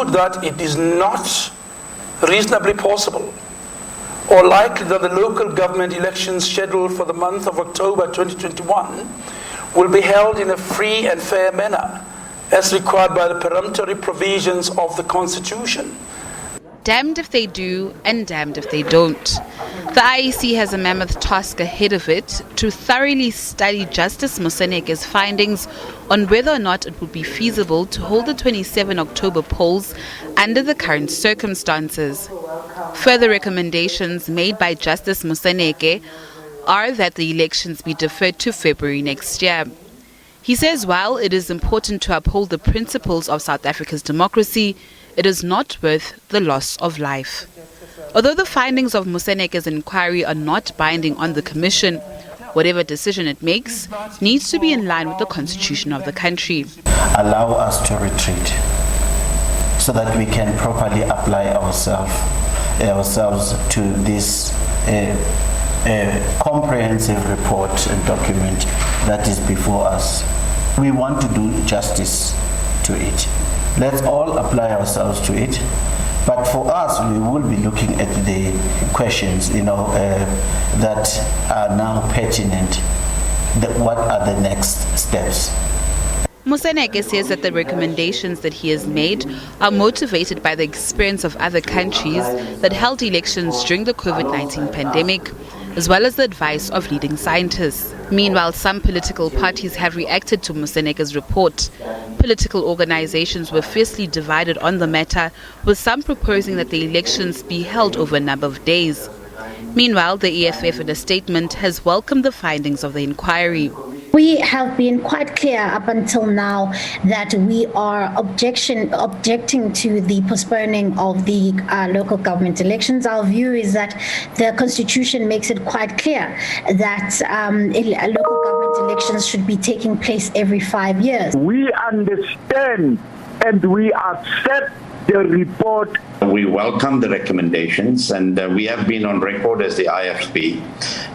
that it is not reasonably possible or likely that the local government elections scheduled for the month of October 2021 will be held in a free and fair manner as required by the peremptory provisions of the Constitution. Damned if they do and damned if they don't. The IEC has a mammoth task ahead of it to thoroughly study Justice Moseneke's findings on whether or not it would be feasible to hold the 27 October polls under the current circumstances. Further recommendations made by Justice Moseneke are that the elections be deferred to February next year. He says while it is important to uphold the principles of South Africa's democracy, it is not worth the loss of life. Although the findings of Moseneke's inquiry are not binding on the Commission, whatever decision it makes needs to be in line with the constitution of the country. Allow us to retreat so that we can properly apply ourselves to this comprehensive report and document that is before us. We want to do justice to it. Let's all apply ourselves to it. But for us, we will be looking at the questions, that are now pertinent. What are the next steps? Moseneke says that the recommendations that he has made are motivated by the experience of other countries that held elections during the COVID-19 pandemic, as well as the advice of leading scientists. Meanwhile, some political parties have reacted to Moseneke's report. Political organizations were fiercely divided on the matter, with some proposing that the elections be held over a number of days. Meanwhile, the EFF in a statement has welcomed the findings of the inquiry. We have been quite clear up until now that we are objecting to the postponing of the local government elections. Our view is that the Constitution makes it quite clear that local government elections should be taking place every 5 years. We understand and we accept the report. We welcome the recommendations, and we have been on record as the IFP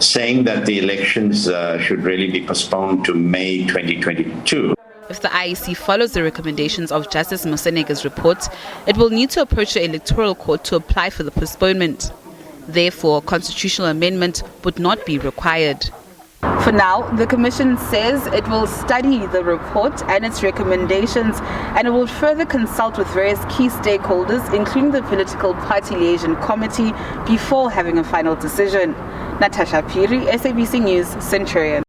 saying that the elections should really be postponed to May 2022. If the IEC follows the recommendations of Justice Moseneke's report, it will need to approach the Electoral Court to apply for the postponement. Therefore, a constitutional amendment would not be required. For now, the Commission says it will study the report and its recommendations, and it will further consult with various key stakeholders, including the Political Party Liaison Committee, before having a final decision. Natasha Piri, SABC News, Centurion.